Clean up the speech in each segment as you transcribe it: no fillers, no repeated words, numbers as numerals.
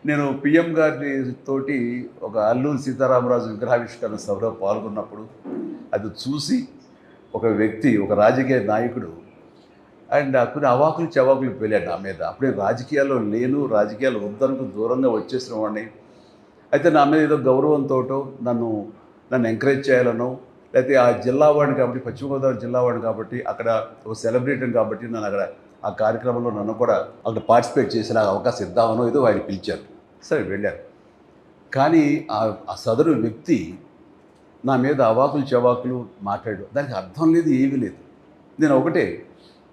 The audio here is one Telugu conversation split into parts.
నేను పిఎం గారి తోటి ఒక అల్లూరి సీతారామరాజు విగ్రహావిష్కరణ సభలో పాల్గొన్నప్పుడు అది చూసి ఒక వ్యక్తి, ఒక రాజకీయ నాయకుడు అండ్ కొన్ని అవాకులు చవాకులు పేలాడు నా మీద. అప్పుడే రాజకీయాల్లో లేను, రాజకీయాలు వద్దనుకు దూరంగా వచ్చేసిన వాడిని. అయితే నా మీద ఏదో గౌరవంతోటో నన్ను ఎంకరేజ్ చేయాలనో, లేకపోతే ఆ జిల్లా వాడిని కాబట్టి, పశ్చిమ గోదావరి జిల్లా వాడిని కాబట్టి, అక్కడ ఒక సెలబ్రిటీని కాబట్టి నన్ను అక్కడ ఆ కార్యక్రమంలో నన్ను కూడా అక్కడ పార్టిసిపేట్ చేసే నాకు అవకాశం ఇద్దామనో ఏదో ఆయన పిలిచారు. సరే వెళ్ళాను. కానీ ఆ సదరు వ్యక్తి నా మీద అవాకులు చవాకులు మాట్లాడు. దానికి అర్థం లేదు, ఏమీ లేదు. నేను ఒకటే,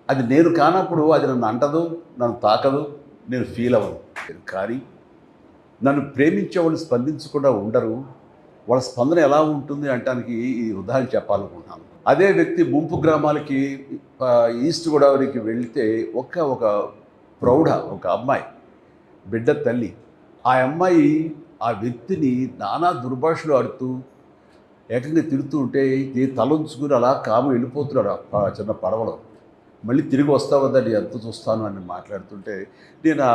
అది నేను కానప్పుడు అది నన్ను అంటదు, నన్ను తాకదు, నేను ఫీల్ అవ్వను. కానీ నన్ను ప్రేమించే వాళ్ళు స్పందించకుండా ఉండరు. వాళ్ళ స్పందన ఎలా ఉంటుంది అంటానికి ఈ ఉదాహరణ చెప్పాలనుకుంటున్నాను. అదే వ్యక్తి ముంపు గ్రామాలకి ఈస్ట్ గోదావరికి వెళితే ఒక ప్రౌఢ ఒక అమ్మాయి, బిడ్డ తల్లి, ఆ అమ్మాయి ఆ వ్యక్తిని నానా దుర్భాషలు ఆడుతూ ఏకంగా తిడుతూ ఉంటే తలంచుకుని అలా కాము వెళ్ళిపోతున్నాడు ఆ చిన్న పడవలో. మళ్ళీ తిరిగి వస్తావద్దని ఎంత చూస్తాను అని మాట్లాడుతుంటే నేను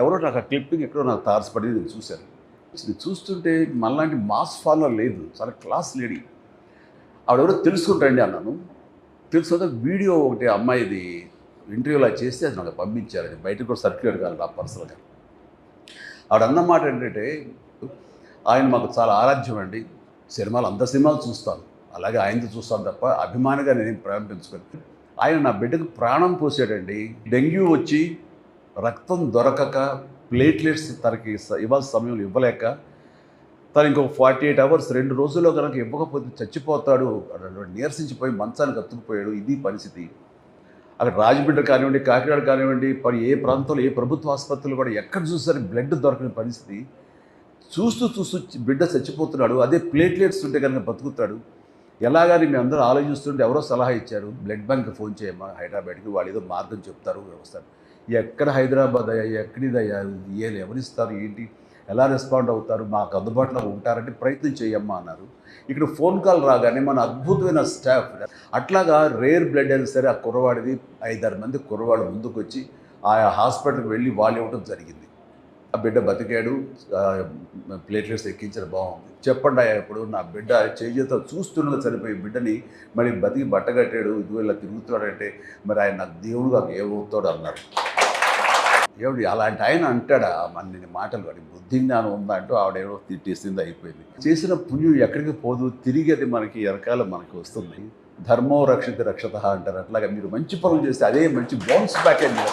ఎవరో నాకు ఆ క్లిప్పింగ్ ఎక్కడో నాకు తారసపడి నేను చూశాను. చూస్తుంటే మనలాంటి మాస్ ఫాలోవర్ లేదు, చాలా క్లాస్ లేడీ. ఆవిడెవరో తెలుసుకుంటాండి అన్నాను. తెలుసుకుంటే వీడియో ఒకటి అమ్మాయిది ఇంటర్వ్యూలా చేస్తే అది నాకు పంపించారు. అది బయటకు కూడా సర్క్యులేట్ కాదు నా పర్సనల్గా. ఆవిడ అన్న మాట ఏంటంటే, ఆయన మాకు చాలా ఆరాధ్యం అండి, సినిమాలు అందరి సినిమాలు చూస్తాను, అలాగే ఆయనతో చూస్తాను తప్ప అభిమానిగా నేనేం ప్రేమ పెంచుకోను. ఆయన నా బిడ్డకు ప్రాణం పోసాడండి. డెంగ్యూ వచ్చి రక్తం దొరకక ప్లేట్లెట్స్ తనకి ఇవ్వాల్సిన సమయంలో ఇవ్వలేక తను ఇంకొక 48 అవర్స్ 2 రోజుల్లో కనుక ఇవ్వకపోతే చచ్చిపోతాడు, నీరసించిపోయి మంచానికి అతుక్కుపోయాడు. ఇది పరిస్థితి. అక్కడ రాజమండ్రి కానివ్వండి, కాకినాడ కానివ్వండి, ఏ ప్రాంతంలో ఏ ప్రభుత్వ ఆసుపత్రులు కూడా ఎక్కడ చూసారు బ్లడ్ దొరకని పరిస్థితి. చూస్తూ బిడ్డ చచ్చిపోతున్నాడు. అదే ప్లేట్లెట్స్ ఉంటే కనుక బతుకుతాడు. ఎలాగని మేము అందరూ ఆలోచిస్తుంటే ఎవరో సలహా ఇచ్చారు, బ్లడ్ బ్యాంక్కి ఫోన్ చేయమ్మా హైదరాబాద్కి, వాళ్ళు ఏదో మార్గం చెప్తారు, వస్తారు. ఎక్కడ హైదరాబాద్ అయ్యా, ఎక్కడిదయ్యా, ఎవరిస్తారు, ఏంటి, ఎలా రెస్పాండ్ అవుతారు, మాకు అందుబాటులో ఉంటారంటే ప్రయత్నం చేయమ్మా అన్నారు. ఇక్కడ ఫోన్ కాల్ రాగానే మన అద్భుతమైన స్టాఫ్ అట్లాగా రేర్ బ్లడ్ అయినా సరే ఆ కుర్రవాడిది 5-6 మంది కుర్రవాడు ముందుకు వచ్చి ఆ హాస్పిటల్కి వెళ్ళి వాళ్ళు ఇవ్వడం జరిగింది. ఆ బిడ్డ బతికాడు, ప్లేట్లెట్స్ ఎక్కించడం బాగుంది. చెప్పండి ఇప్పుడు నా బిడ్డ చేతితో చూస్తుండగా చనిపోయి బిడ్డని మరి బతికి బట్టగట్టాడు, ఇది ఇలా తిరుగుతాడంటే మరి ఆయన నాకు దేవుడుగా ఏమవుతాడు అన్నాడు. ఏమిటి అలాంటి ఆయన అంటాడా అన్ని మాటలు, వాడి బుద్ధి జ్ఞానం ఉందా అంటూ ఆవిడేమో తిట్టేసింది, అయిపోయింది. చేసిన పుణ్యం ఎక్కడికి పోదు, తిరిగి అది మనకి వెనకాల మనకి వస్తుంది. ధర్మో రక్షిత రక్షత అంటారు. అట్లాగా మీరు మంచి పనులు చేస్తే అదే మంచి బౌన్స్ బ్యాక్ అయింది.